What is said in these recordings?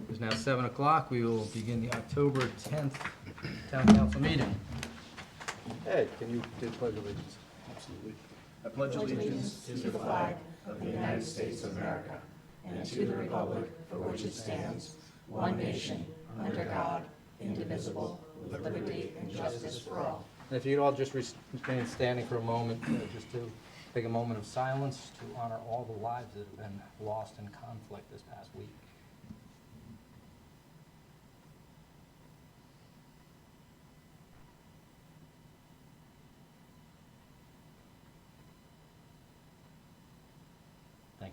It's now 7 o'clock. We will begin the October 10th Town Council meeting. Ed, can you do the Pledge of Allegiance? Absolutely. I pledge allegiance to the flag of the United States of America and to the republic for which it stands, one nation, under God, indivisible, with liberty and justice for all. And if you'd all just remain standing for a moment, just to take a moment of silence to honor all the lives that have been lost in conflict this past week. Thank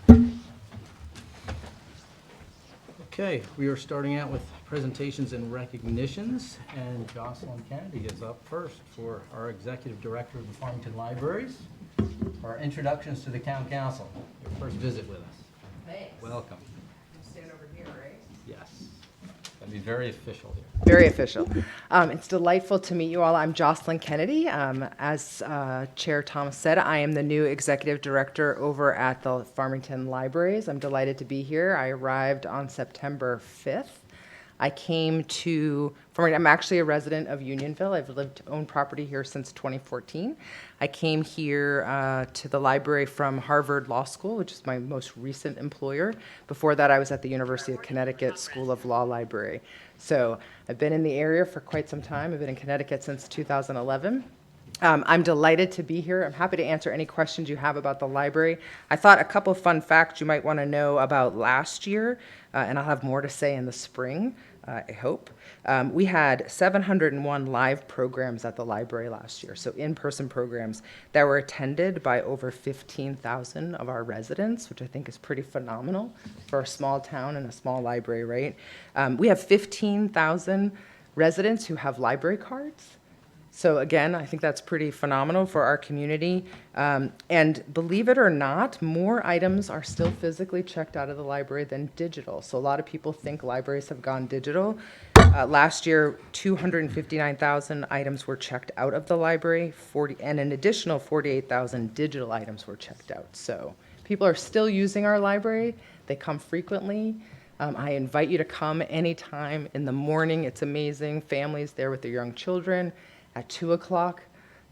you. Okay, we are starting out with presentations and recognitions, and Jocelyn Kennedy is up first for our Executive Director of the Farmington Libraries. For our introductions to the Town Council, your first visit with us. Thanks. Welcome. You stand over here, right? Yes. That'd be very official here. Very official. It's delightful to meet you all. I'm Jocelyn Kennedy. As Chair Thomas said, I am the new Executive Director over at the Farmington Libraries. I'm delighted to be here. I arrived on September 5th. I came to Farmington. I'm actually a resident of Unionville. I've owned property here since 2014. I came here to the library from Harvard Law School, which is my most recent employer. Before that, I was at the University of Connecticut School of Law Library. So I've been in the area for quite some time. I've been in Connecticut since 2011. I'm delighted to be here. I'm happy to answer any questions you have about the library. I thought a couple of fun facts you might want to know about last year, and I'll have more to say in the spring, I hope. We had 701 live programs at the library last year, so in-person programs that were attended by over 15,000 of our residents, which I think is pretty phenomenal for a small town and a small library, right? We have 15,000 residents who have library cards. So again, I think that's pretty phenomenal for our community. And believe it or not, more items are still physically checked out of the library than digital. So a lot of people think libraries have gone digital. Last year, 259,000 items were checked out of the library, and an additional 48,000 digital items were checked out. So people are still using our library. They come frequently. I invite you to come anytime in the morning. It's amazing. Families there with their young children. At 2 o'clock,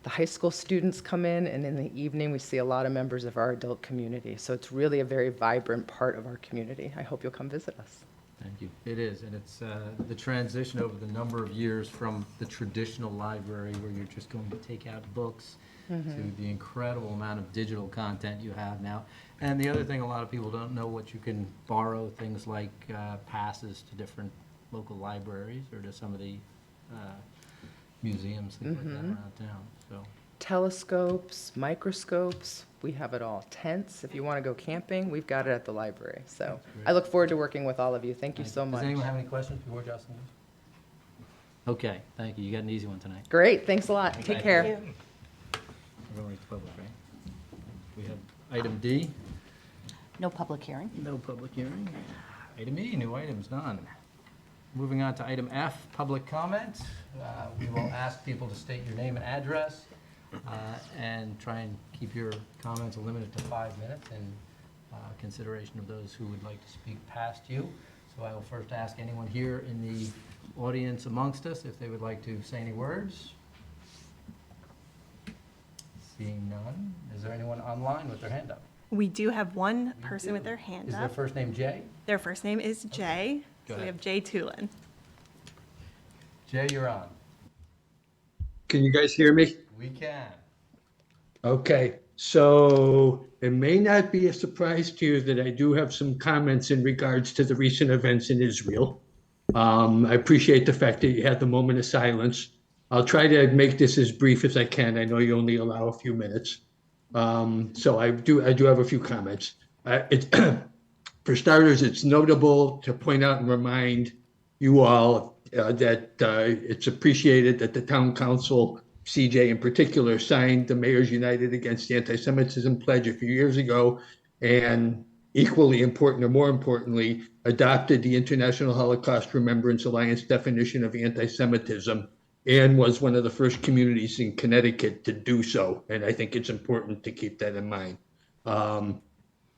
the high school students come in, and in the evening, we see a lot of members of our adult community. So it's really a very vibrant part of our community. I hope you'll come visit us. Thank you. It is, and it's the transition over the number of years from the traditional library where you're just going to take out books to the incredible amount of digital content you have now. And the other thing, a lot of people don't know what you can borrow, things like passes to different local libraries or to some of the museums, things like that around town. So Telescopes, microscopes, we have it all. Tents, if you want to go camping, we've got it at the library. So I look forward to working with all of you. Thank you so much. Does anyone have any questions before Justin goes? Okay, thank you. You got an easy one tonight. Great, thanks a lot. Take Thank care. you. We're going to public, right? We have item D. No public hearing. No public hearing. Item E, new items, none. Moving on to item F, public comment. We will ask people to state your name and address and try and keep your comments limited to 5 minutes in consideration of those who would like to speak past you. So I will first ask anyone here in the audience amongst us if they would like to say any words. Seeing none. Is there anyone online with their hand up? We do have one person with their hand Is their up. first name Jay? Their first name is Jay. Go So we ahead. have Jay Tulin. Jay, you're on. Can you guys hear me? We can. Okay, so it may not be a surprise to you that I do have some comments in regards to the recent events in Israel. I appreciate the fact that you had the moment of silence. I'll try to make this as brief as I can. I know you only allow a few minutes. So I do have a few comments. For starters, it's notable to point out and remind you all that it's appreciated that the town council, CJ in particular, signed the Mayors United Against Anti-Semitism pledge a few years ago, and equally important, or more importantly, adopted the International Holocaust Remembrance Alliance definition of anti-Semitism and was one of the first communities in Connecticut to do so. And I think it's important to keep that in mind.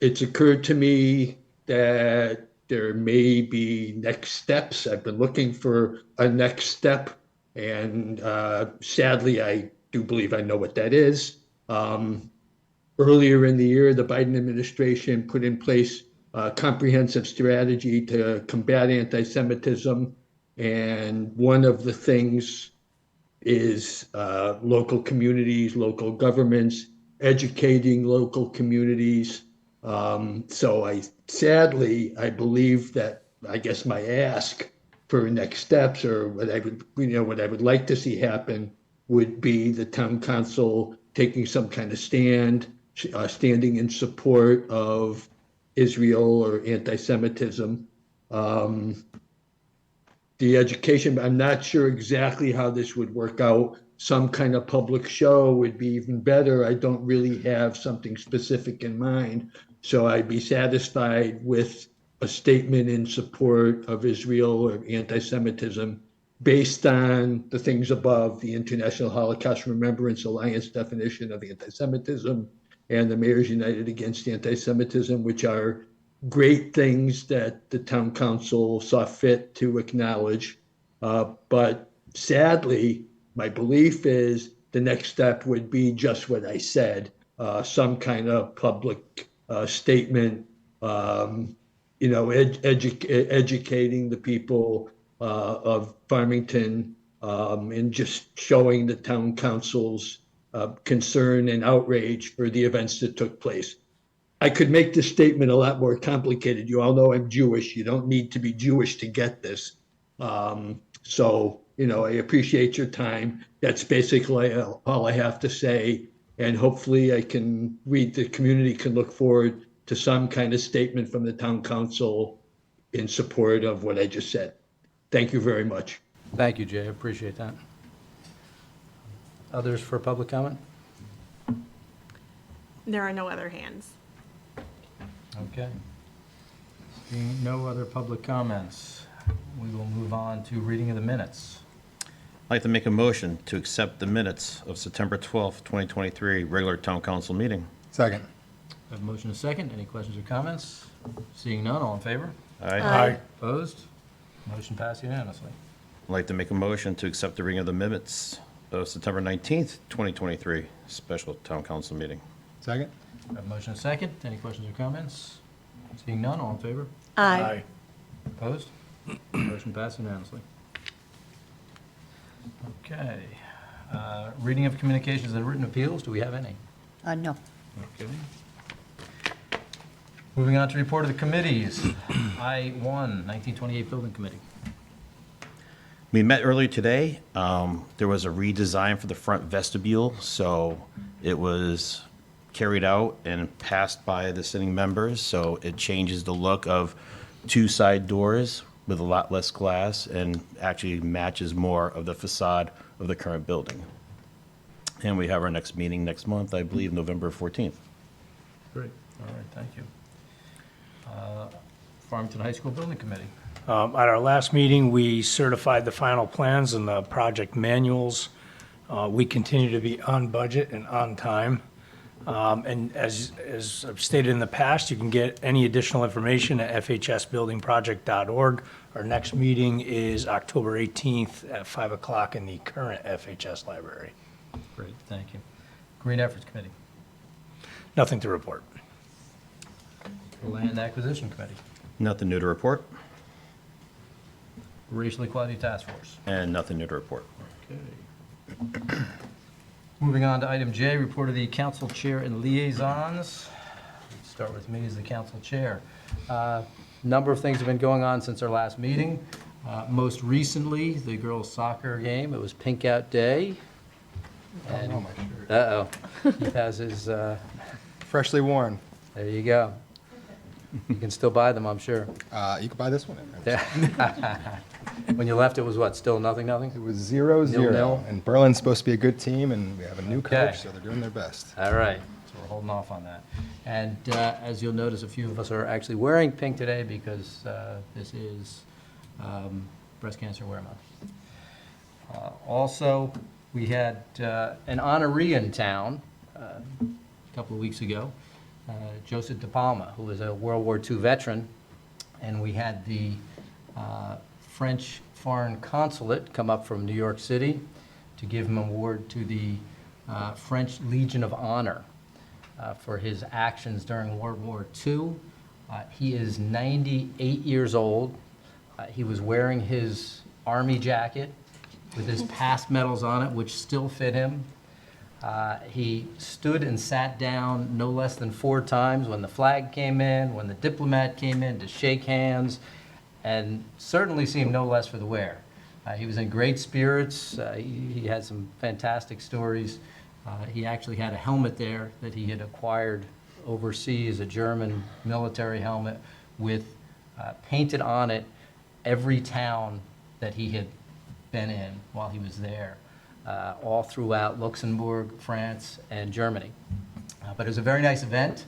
It's occurred to me that there may be next steps. I've been looking for a next step, and sadly, I do believe I know what that is. Earlier in the year, the Biden administration put in place a comprehensive strategy to combat anti-Semitism, and one of the things is local communities, local governments, educating local communities. So I believe that, I guess my ask for next steps, or what I would like to see happen, would be the town council taking some kind of standing in support of Israel or anti-Semitism. The education, I'm not sure exactly how this would work out. Some kind of public show would be even better. I don't really have something specific in mind. So I'd be satisfied with a statement in support of Israel or anti-Semitism based on the things above, the International Holocaust Remembrance Alliance definition of anti-Semitism and the Mayors United Against Anti-Semitism, which are great things that the town council saw fit to acknowledge. But sadly, my belief is the next step would be just what I said, some kind of public statement, educating the people of Farmington, and just showing the town council's concern and outrage for the events that took place. I could make this statement a lot more complicated. You all know I'm Jewish. You don't need to be Jewish to get this. So, I appreciate your time. That's basically all I have to say. And hopefully the community can look forward to some kind of statement from the town council in support of what I just said. Thank you very much. Thank you, Jay, I appreciate that. Others for public comment? There are no other hands. Okay. Seeing no other public comments, we will move on to reading of the minutes. I'd like to make a motion to accept the minutes of September 12th, 2023, regular town council meeting. Second. I have a motion and a second. Any questions or comments? Seeing none, all in favor? Aye. Opposed? Motion passed unanimously. I'd like to make a motion to accept the reading of the minutes of September 19th, 2023, special town council meeting. Second. I have a motion and a second. Any questions or comments? Seeing none, all in favor? Aye. Opposed? Motion passed unanimously. Okay. Reading of communications and written appeals, do we have any? No. Okay. Moving on to report of the committees. I-1, 1928 Building Committee. We met earlier today. There was a redesign for the front vestibule, so it was carried out and passed by the sitting members. So it changes the look of two side doors with a lot less glass and actually matches more of the facade of the current building. And we have our next meeting next month, I believe, November 14th. Great. All right, thank you. Farmington High School Building Committee. At our last meeting, we certified the final plans and the project manuals. We continue to be on budget and on time. And as I've stated in the past, you can get any additional information at fhsbuildingproject.org. Our next meeting is October 18th at 5 o'clock in the current FHS library. Great, thank you. Green Efforts Committee. Nothing to report. Land Acquisition Committee. Nothing new to report, Racial Equality Task Force. and nothing new to report. Okay. Moving on to item J, report of the council chair and liaisons. Let's start with me as the council chair. Number of things have been going on since our last meeting. Most recently, the girls' soccer game. It was Pink Out Day. And, uh-oh, he has his, Freshly worn. there you go. You can still buy them, I'm sure. You can buy this one. When you left, it was what, still nothing? It was 0-0. 0-0. And Berlin's supposed to be a good team, and we have a new Okay. coach, so they're doing their best. All right, so we're holding off on that. And as you'll notice, a few of us are actually wearing pink today because this is Breast Cancer Awareness Month. Also, we had an honoree in town a couple of weeks ago, Joseph De Palma, who was a World War II veteran, and we had the French Foreign Consulate come up from New York City to give him an award to the French Legion of Honor for his actions during World War II. He is 98 years old. He was wearing his Army jacket with his past medals on it, which still fit him. He stood and sat down no less than 4 times when the flag came in, when the diplomat came in to shake hands, and certainly seemed no less for the wear. He was in great spirits. He had some fantastic stories. He actually had a helmet there that he had acquired overseas, a German military helmet with painted on it every town that he had been in while he was there, all throughout Luxembourg, France, and Germany. But it was a very nice event.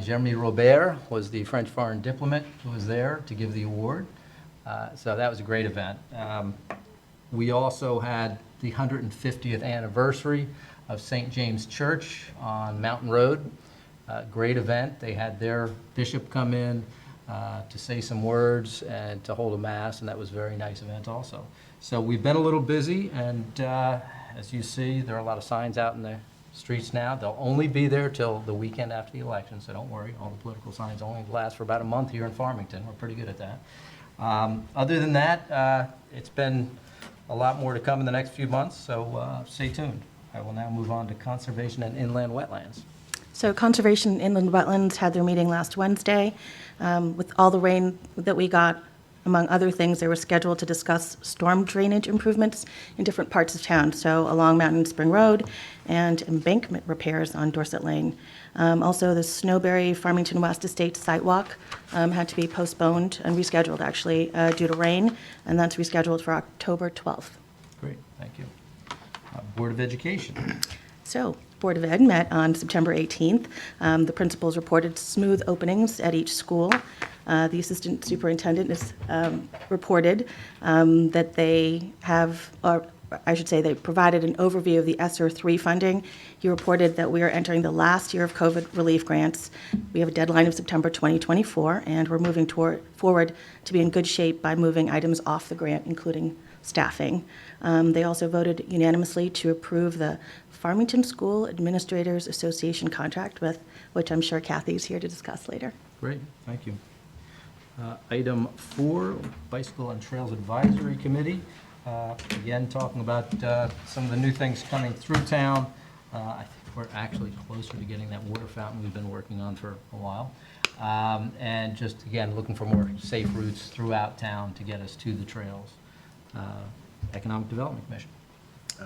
Jeremy Robert was the French foreign diplomat who was there to give the award. So that was a great event. We also had the 150th anniversary of St. James Church on Mountain Road. Great event. They had their bishop come in to say some words and to hold a mass, and that was a very nice event also. So we've been a little busy, and as you see, there are a lot of signs out in the streets now. They'll only be there till the weekend after the election, so don't worry. All the political signs only last for about a month here in Farmington. We're pretty good at that. Other than that, it's been a lot more to come in the next few months, so stay tuned. I will now move on to conservation and inland wetlands. So Conservation and Inland Wetlands had their meeting last Wednesday. With all the rain that we got, among other things, they were scheduled to discuss storm drainage improvements in different parts of town, so along Mountain Spring Road and embankment repairs on Dorset Lane. Also, the Snowberry Farmington West Estate sidewalk had to be postponed and rescheduled, actually, due to rain, and that's rescheduled for October 12th. Great, thank you. Board of Education. So, Board of Ed met on September 18th. The principals reported smooth openings at each school. The assistant superintendent has reported that they have, or I should say, they provided an overview of the ESSER 3 funding. He reported that we are entering the last year of COVID relief grants. We have a deadline of September 2024, and we're moving forward to be in good shape by moving items off the grant, including staffing. They also voted unanimously to approve the Farmington School Administrators Association contract, with which I'm sure Kathy's here to discuss later. Great, thank you. Item 4, Bicycle and Trails Advisory Committee. Again, talking about some of the new things coming through town. I think we're actually closer to getting that water fountain we've been working on for a while. And just, again, looking for more safe routes throughout town to get us to the trails. Economic Development Commission.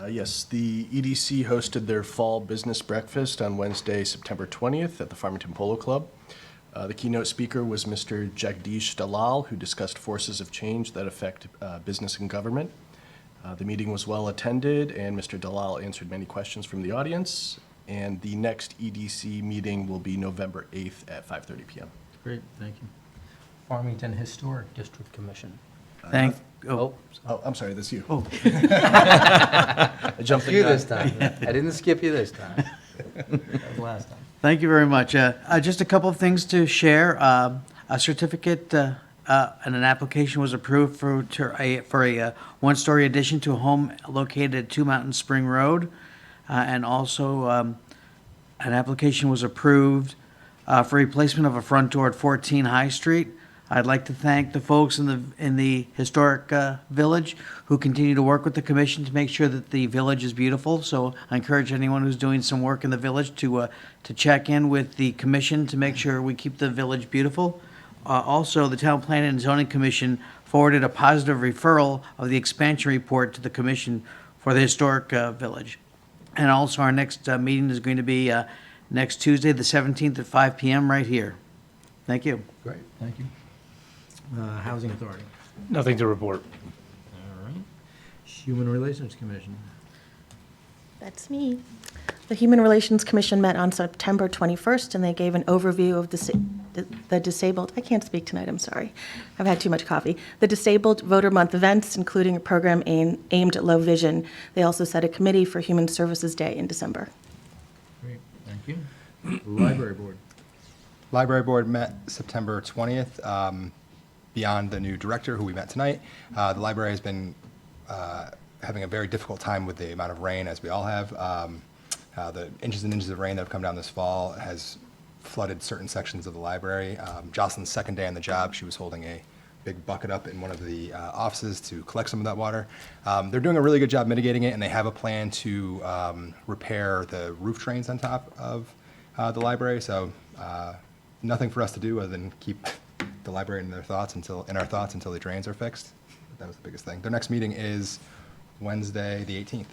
Yes, the EDC hosted their fall business breakfast on Wednesday, September 20th at the Farmington Polo Club. The keynote speaker was Mr. Jagdish Dalal, who discussed forces of change that affect business and government. The meeting was well attended, and Mr. Dalal answered many questions from the audience. And the next EDC meeting will be November 8th at 5:30 p.m. Great, thank you. Farmington Historic District Commission. Oh, I'm sorry, that's you. Oh. I jumped the You gun. this time. I didn't skip you this time. That was last time. Thank you very much. Just a couple of things to share. A certificate and an application was approved for a one-story addition to a home located at 2 Mountain Spring Road. And also, an application was approved for replacement of a front door at 14 High Street. I'd like to thank the folks in the historic village who continue to work with the commission to make sure that the village is beautiful. So I encourage anyone who's doing some work in the village to check in with the commission to make sure we keep the village beautiful. Also, the Town Planning and Zoning Commission forwarded a positive referral of the expansion report to the commission for the historic village. And also, our next meeting is going to be next Tuesday, the 17th at 5 p.m. right here. Thank you. Great, thank you. Housing Authority. Nothing to report. All right. Human Relations Commission. That's me. The Human Relations Commission met on September 21st, and they gave an overview of the the disabled, I can't speak tonight, I'm sorry. I've had too much coffee. The Disabled Voter Month events, including a program aimed at low vision. They also set a committee for Human Services Day in December. Great, thank you. Library Board. Library Board met September 20th. Beyond the new director, who we met tonight, the library has been having a very difficult time with the amount of rain, as we all have. The inches and inches of rain that have come down this fall has flooded certain sections of the library. Jocelyn's second day on the job, she was holding a big bucket up in one of the offices to collect some of that water. They're doing a really good job mitigating it, and they have a plan to repair the roof drains on top of the library. So nothing for us to do other than keep the library in our thoughts until the drains are fixed. That was the biggest thing. Their next meeting is Wednesday, the 18th.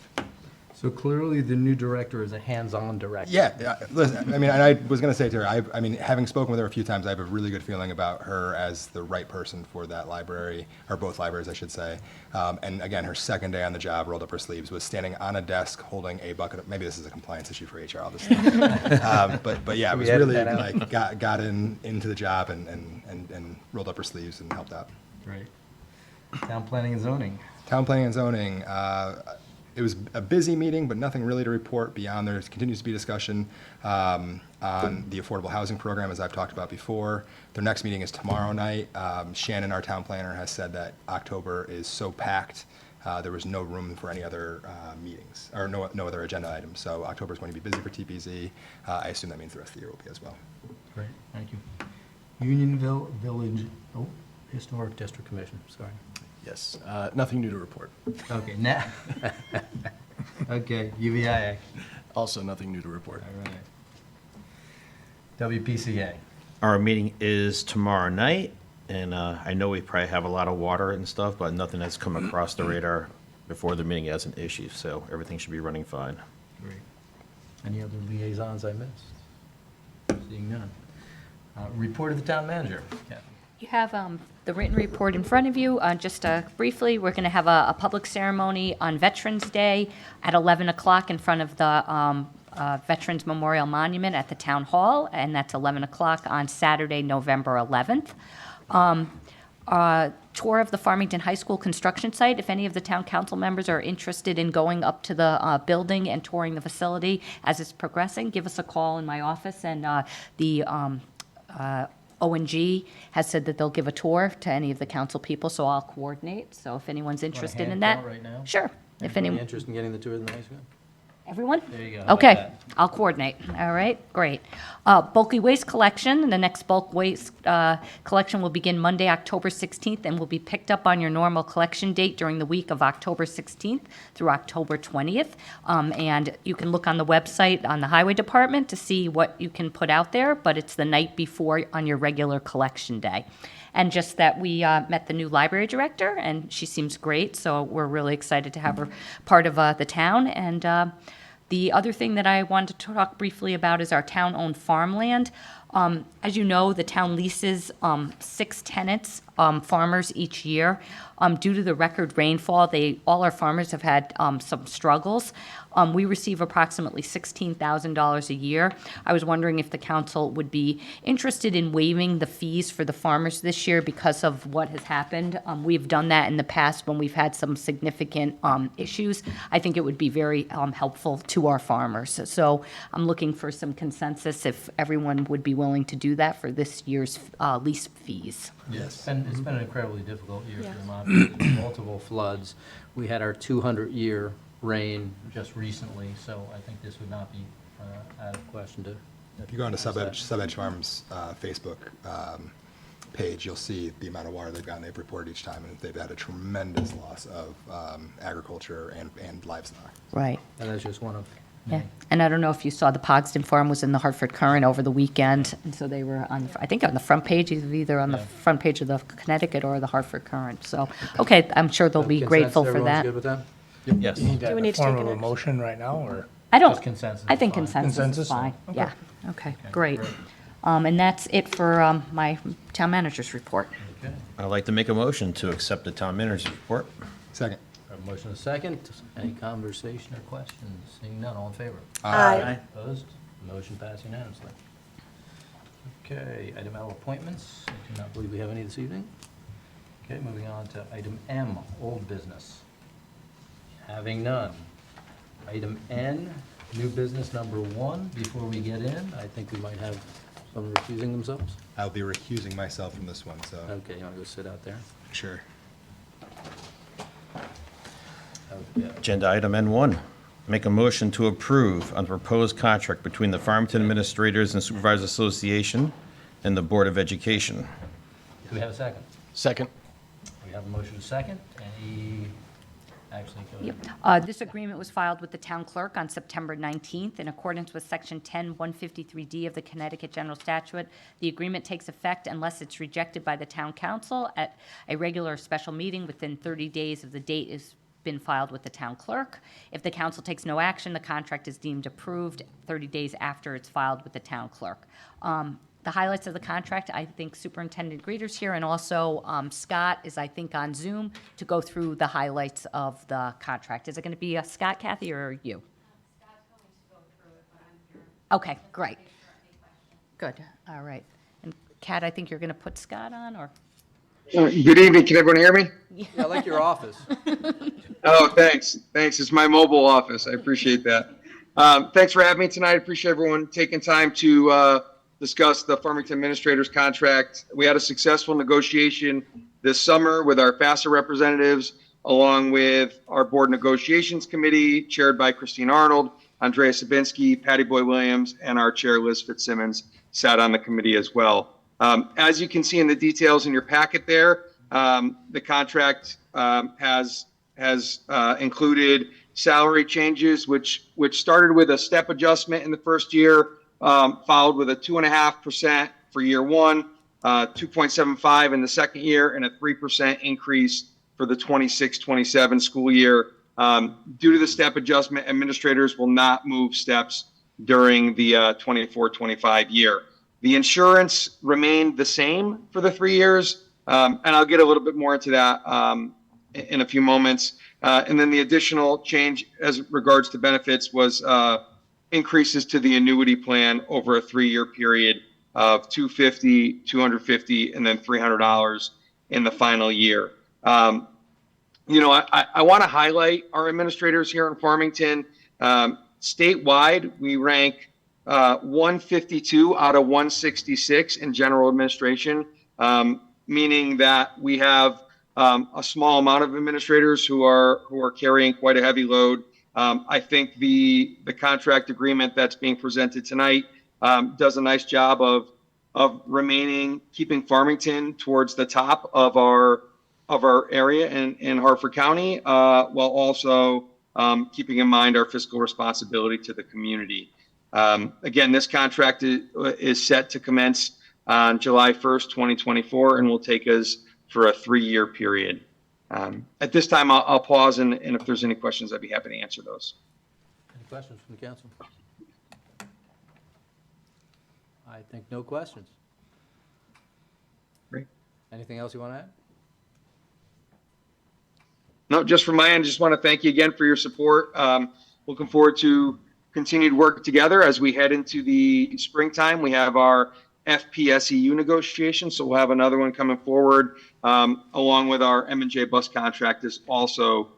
So clearly, the new director is a hands-on director. Yeah, listen, I mean, and I was going to say to her, I mean, having spoken with her a few times, I have a really good feeling about her as the right person for that library, or both libraries, I should say. And again, her second day on the job, rolled up her sleeves, was standing on a desk holding a bucket of, maybe this is a compliance issue for HR, I'll just but yeah, it was really like, got into the job and rolled up her sleeves and helped out. Great. Town Planning and Zoning. Town Planning and Zoning, it was a busy meeting, but nothing really to report beyond there continues to be discussion on the affordable housing program, as I've talked about before. Their next meeting is tomorrow night. Shannon, our town planner, has said that October is so packed, there was no room for any other meetings, or no other agenda items. So October is going to be busy for TPZ. I assume that means the rest of the year will be as well. Great, thank you. Unionville Village, Historic District Commission, sorry. Yes, nothing new to report. Okay, now, okay, UVIA, Also, nothing new to report. all right. WPCA. Our meeting is tomorrow night, and I know we probably have a lot of water and stuff, but nothing has come across the radar before the meeting as an issue, so everything should be running fine. Great. Any other liaisons I missed? Seeing none. Report of the town manager. Kathy. You have the written report in front of you. Just briefly, we're going to have a public ceremony on Veterans Day at 11 o'clock in front of the Veterans Memorial Monument at the Town Hall, and that's 11 o'clock on Saturday, November 11th. Tour of the Farmington High School construction site. If any of the town council members are interested in going up to the building and touring the facility as it's progressing, give us a call in my office, and the ONG has said that they'll give a tour to any of the council people, so I'll coordinate. So if anyone's interested in hand that. count right now? Sure. If Anybody anyone, interested in getting the tour of the high school? everyone? There you go. How about Okay, that? I'll coordinate. All right, great. Bulky waste collection, the next bulk waste collection will begin Monday, October 16th, and will be picked up on your normal collection date during the week of October 16th through October 20th. And you can look on the website on the Highway Department to see what you can put out there, but it's the night before on your regular collection day. And just that we met the new library director, and she seems great, so we're really excited to have her part of the town. And the other thing that I wanted to talk briefly about is our town-owned farmland. As you know, the town leases 6 tenants, farmers each year. Due to the record rainfall, all our farmers have had some struggles. We receive approximately $16,000 a year. I was wondering if the council would be interested in waiving the fees for the farmers this year because of what has happened. We've done that in the past when we've had some significant issues. I think it would be very helpful to our farmers. So I'm looking for some consensus if everyone would be willing to do that for this year's lease fees. Yes. It's been an incredibly difficult year for them, obviously, multiple floods. We had our 200-year rain just recently, so I think this would not be out of question to. If you go onto Sub-Edge Farms Facebook page, you'll see the amount of water they've gotten. They've reported each time, and they've had a tremendous loss of agriculture and livestock. Right. And that's just one of. Yeah, and I don't know if you saw the Pogsden Farm was in the Hartford Courant over the weekend, and so they were on, I think on the front page, either on the front page of the Connecticut or the Hartford Courant. So, okay, I'm sure they'll be grateful for Everyone's that. good with that? Yes. You need Do we that in need the to form take of a an action? motion right now, or? I don't, Just consensus I is think fine. consensus is Consensus? fine, Okay. yeah. Okay, great. And that's it for my town manager's report. Okay. I'd like to make a motion to accept the town manager's report. Second. A motion and a second. Any conversation or questions? Seeing none, all in favor? Aye. Opposed? Motion passed unanimously. Okay, item L, appointments. I do not believe we have any this evening. Okay, moving on to item M, old business. Having none. Item N, new business number 1. Before we get in, I think we might have someone recusing themselves. I'll be recusing myself from this one, so. Okay, you want to go sit out there? Sure. Okay. Agenda item N1, make a motion to approve on the proposed contract between the Farmington Administrators and Supervisors Association and the Board of Education. Do we have a second? Second. We have a motion second. Any, actually, go ahead. Yep. This agreement was filed with the town clerk on September 19th in accordance with Section 10153D of the Connecticut General Statute. The agreement takes effect unless it's rejected by the town council at a regular or special meeting within 30 days of the date is been filed with the town clerk. If the council takes no action, the contract is deemed approved 30 days after it's filed with the town clerk. The highlights of the contract, I think Superintendent Greeter's here, and also Scott is, I think, on Zoom to go through the highlights of the contract. Is it going to be Scott, Kathy, or you? Scott's going to go through it, but I'm here. Okay, great. Good, all right. And Kat, I think you're going to put Scott on, or? Good evening. Can everyone hear me? Yeah, I like your office. Oh, thanks. Thanks. It's my mobile office. I appreciate that. Thanks for having me tonight. I appreciate everyone taking time to discuss the Farmington Administrators contract. We had a successful negotiation this summer with our FAFSA representatives, along with our board negotiations committee chaired by Christine Arnold, Andrea Sabinski, Patty Boy Williams, and our chair Liz Fitzsimmons sat on the committee as well. As you can see in the details in your packet there, the contract has included salary changes, which started with a step adjustment in the first year, followed with a 2.5% for year 1, 2.75 in the second year, and a 3% increase for the 26-27 school year. Due to the step adjustment, administrators will not move steps during the 24-25 year. The insurance remained the same for the 3 years, and I'll get a little bit more into that in a few moments. And then the additional change as regards to benefits was increases to the annuity plan over a 3-year period of $250, $250, and then $300 in the final year. I want to highlight our administrators here in Farmington. Statewide, we rank 152 out of 166 in general administration, meaning that we have a small amount of administrators who are carrying quite a heavy load. I think the contract agreement that's being presented tonight does a nice job of keeping Farmington towards the top of our area in Hartford County, while also keeping in mind our fiscal responsibility to the community. Again, this contract is set to commence on July 1st, 2024, and will take us for a 3-year period. At this time, I'll pause, and if there's any questions, I'd be happy to answer those. Any questions from the council? I think no questions. Great. Anything else you want to add? No, just from my end, just want to thank you again for your support. Looking forward to continued work together as we head into the springtime. We have our FPSEU negotiations, so we'll have another one coming forward, along with our M&J bus contract is also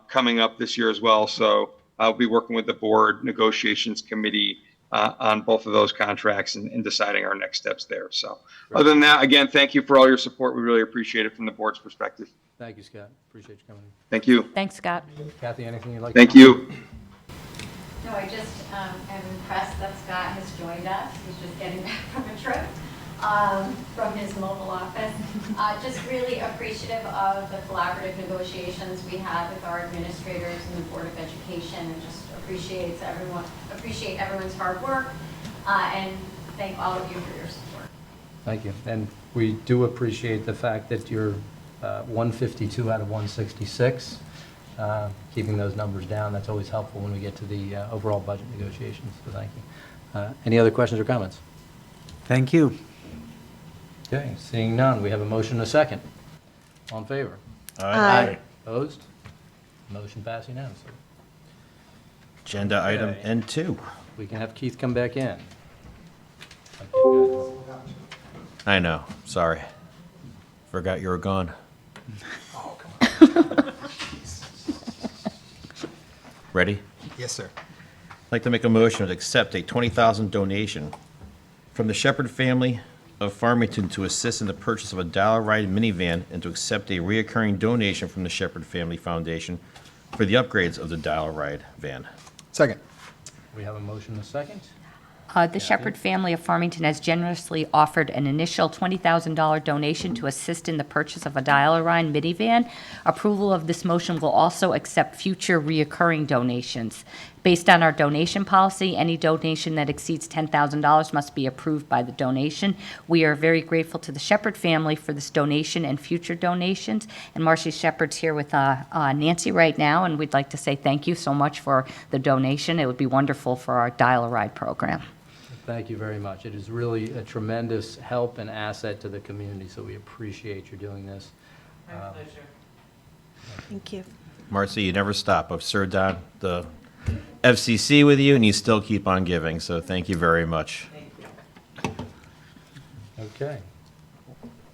coming up this year as well. So I'll be working with the board negotiations committee on both of those contracts and deciding our next steps there. So other than that, again, thank you for all your support. We really appreciate it from the board's perspective. Thank you, Scott. Appreciate you coming in. Thank you. Thanks, Scott. Kathy, anything you'd like? Thank to you. No, I just am impressed that Scott has joined us. He's just getting back from a trip from his mobile office. Just really appreciative of the collaborative negotiations we had with our administrators and the Board of Education, and just appreciate everyone's hard work, and thank all of you for your support. Thank you. And we do appreciate the fact that you're 152 out of 166. Keeping those numbers down, that's always helpful when we get to the overall budget negotiations, so thank you. Any other questions or comments? Thank you. Okay, seeing none, we have a motion and a second. All in favor? Aye. Opposed? Motion passed unanimously. Agenda item Okay. N2. We can have Keith come back in. Okay, good. I know, sorry. Forgot you were gone. Ready? Yes, sir. I'd like to make a motion to accept a $20,000 donation from the Shepherd family of Farmington to assist in the purchase of a Dial Ride minivan and to accept a reoccurring donation from the Shepherd Family Foundation for the upgrades of the Dial Ride van. Second. We have a motion and a second. The Shepherd family of Farmington has generously offered an initial $20,000 donation to assist in the purchase of a Dial-A-Ride minivan. Approval of this motion will also accept future reoccurring donations. Based on our donation policy, any donation that exceeds $10,000 must be approved by the donation. We are very grateful to the Shepherd family for this donation and future donations. And Marcy Shepherd's here with Nancy right now, and we'd like to say thank you so much for the donation. It would be wonderful for our Dial-A-Ride program. Thank you very much. It is really a tremendous help and asset to the community, so we appreciate you doing this. Thank you. Marcy, you never stop. I've served on the FCC with you, and you still keep on giving, so thank you very much. Okay.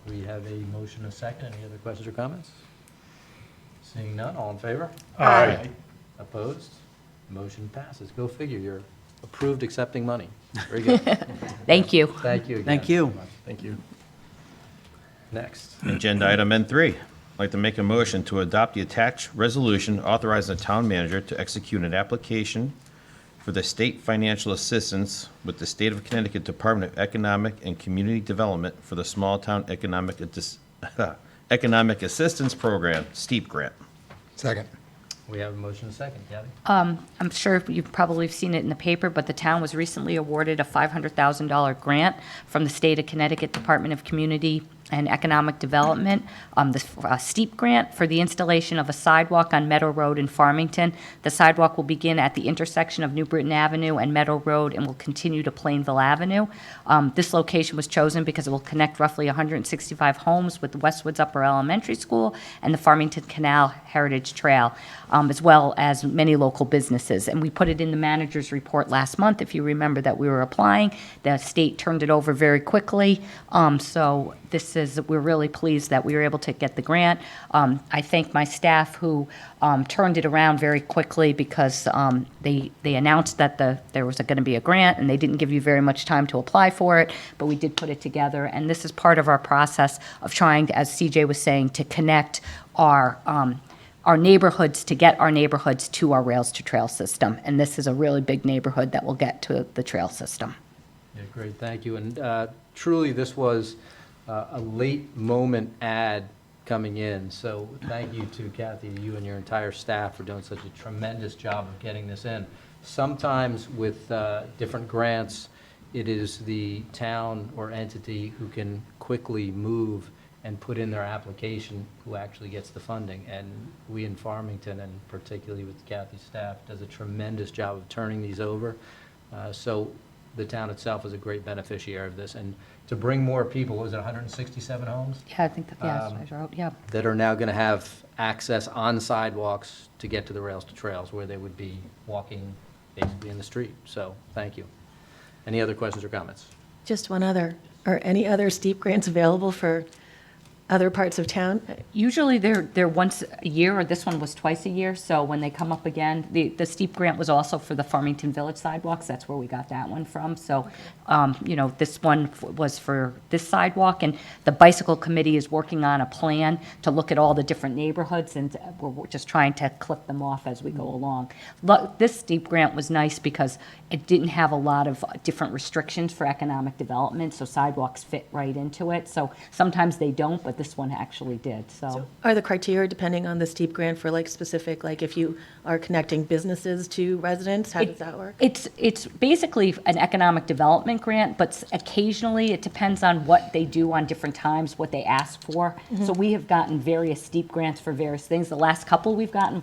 We have a motion and a second. Any other questions or comments? Seeing none, all in favor? Aye. Opposed? Motion passes. Go figure, you're approved accepting money. Very good. Thank you. Thank you again. Thank you. Thank you. Next. Agenda item N3. I'd like to make a motion to adopt the attached resolution authorizing the town manager to execute an application for the state financial assistance with the State of Connecticut Department of Economic and Community Development for the Small Town Economic Assistance Program, STEEP grant. Second. We have a motion and a second. Kathy? I'm sure you've probably seen it in the paper, but the town was recently awarded a $500,000 grant from the State of Connecticut Department of Community and Economic Development, the STEEP grant for the installation of a sidewalk on Meadow Road in Farmington. The sidewalk will begin at the intersection of New Britain Avenue and Meadow Road and will continue to Plainville Avenue. This location was chosen because it will connect roughly 165 homes with Westwood's Upper Elementary School and the Farmington Canal Heritage Trail, as well as many local businesses. And we put it in the manager's report last month, if you remember that we were applying. The state turned it over very quickly, so we're really pleased that we were able to get the grant. I thank my staff who turned it around very quickly because they announced that there was going to be a grant and they didn't give you very much time to apply for it, but we did put it together. And this is part of our process of trying, as CJ was saying, to connect our neighborhoods, to get our neighborhoods to our Rails to Trail system. And this is a really big neighborhood that will get to the trail system. Yeah, great, thank you. And truly, this was a late moment ad coming in, so thank you to Kathy, to you and your entire staff for doing such a tremendous job of getting this in. Sometimes with different grants, it is the town or entity who can quickly move and put in their application who actually gets the funding. And we in Farmington, and particularly with Kathy's staff, does a tremendous job of turning these over. So the town itself is a great beneficiary of this. And to bring more people, was it 167 homes? Yeah, I think yeah. That are now going to have access on sidewalks to get to the Rails to Trails where they would be walking basically in the street. So thank you. Any other questions or comments? Just one other. Are any other STEEP grants available for other parts of town? Usually they're once a year, or this one was twice a year, so when they come up again, the STEEP grant was also for the Farmington Village sidewalks, that's where we got that one from, so, this one was for this sidewalk, and the bicycle committee is working on a plan to look at all the different neighborhoods, and we're just trying to clip them off as we go along. This STEEP grant was nice because it didn't have a lot of different restrictions for economic development, so sidewalks fit right into it, so sometimes they don't, but this one actually did, so. Are the criteria depending on the STEEP grant for specific, if you are connecting businesses to residents? How does that work? It's basically an economic development grant, but occasionally it depends on what they do on different times, what they ask for. So we have gotten various STEEP grants for various things. The last couple we've gotten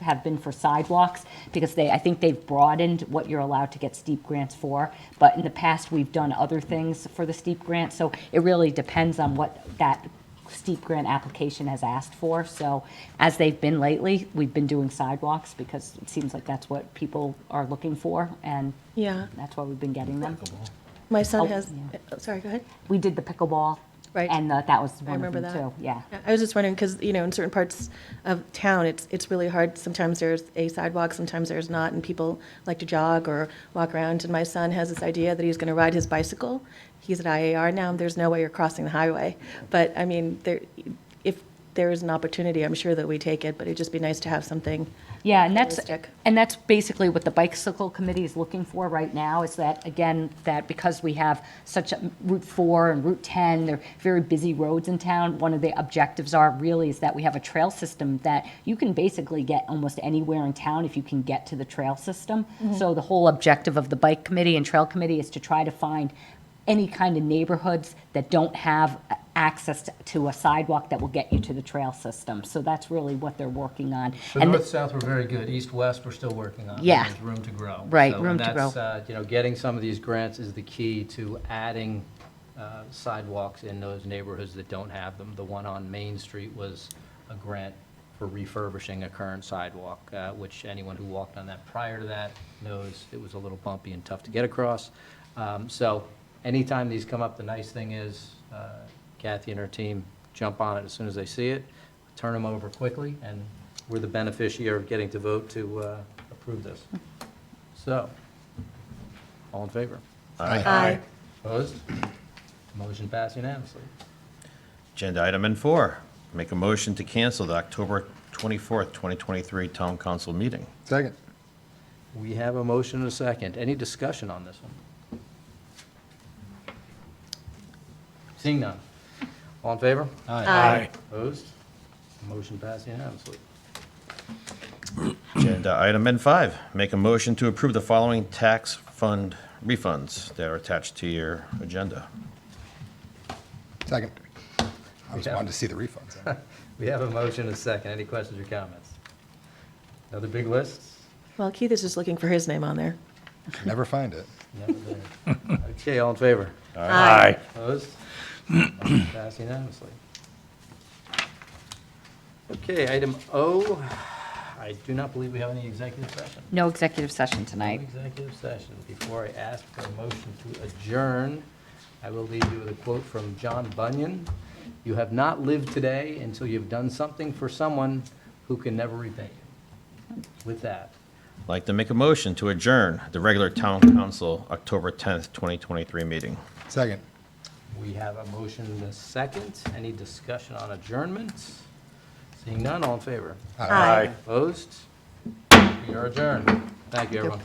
have been for sidewalks because I think they've broadened what you're allowed to get STEEP grants for. But in the past, we've done other things for the STEEP grant. So it really depends on what that STEEP grant application has asked for. So as they've been lately, we've been doing sidewalks because it seems like that's what people are looking for, and Yeah. that's why we've been getting them. My son Oh, has, yeah. sorry, go ahead. We did the pickleball. Right. And that was I one of remember them that. too, yeah. I was just wondering, because, in certain parts of town, it's really hard. Sometimes there's a sidewalk, sometimes there's not, and people like to jog or walk around. And my son has this idea that he's going to ride his bicycle. He's at IAR now, and there's no way you're crossing the highway. But, I mean, if there is an opportunity, I'm sure that we take it, but it'd just be nice to have something. Yeah, Realistic. and that's basically what the bicycle committee is looking for right now, is that, again, that because we have such a Route 4 and Route 10, they're very busy roads in town, one of the objectives are really is that we have a trail system that you can basically get almost anywhere in town if you can get to the trail system. So the whole objective of the bike committee and trail committee is to try to find any kind of neighborhoods that don't have access to a sidewalk that will get you to the trail system. So that's really what they're working on. So And the- north-south, we're very good. East-west, we're still working on. Yeah. There's room to grow. Right, So, room and to grow. that's, getting some of these grants is the key to adding sidewalks in those neighborhoods that don't have them. The one on Main Street was a grant for refurbishing a current sidewalk, which anyone who walked on that prior to that knows it was a little bumpy and tough to get across. So anytime these come up, the nice thing is Kathy and her team jump on it as soon as they see it, turn them over quickly, and we're the beneficiary of getting to vote to approve this. So, all in favor? Aye. Opposed? Motion passed unanimously. Agenda item N4, make a motion to cancel the October 24th, 2023 Town Council meeting. Second. We have a motion and a second. Any discussion on this one? Seeing none. All in favor? Aye. Opposed? Motion passed unanimously. Agenda item N5, make a motion to approve the following tax fund refunds that are attached to your agenda. Second. I just wanted to see the refunds. We have a motion and a second. Any questions or comments? Another big list? Well, Keith is just looking for his name on there. Never find it. Never there. Okay, all in favor? Aye. Opposed? Motion passed unanimously. Okay, item O, I do not believe we have any executive session. No executive session No tonight. executive session. Before I ask for a motion to adjourn, I will leave you with a quote from John Bunyan. "You have not lived today until you've done something for someone who can never repay you." With that, I'd like to make a motion to adjourn the regular Town Council October 10th, 2023 meeting. Second. we have a motion and a second. Any discussion on adjournment? Seeing none, all in favor? Aye. Opposed? We are adjourned. Thank you, everyone.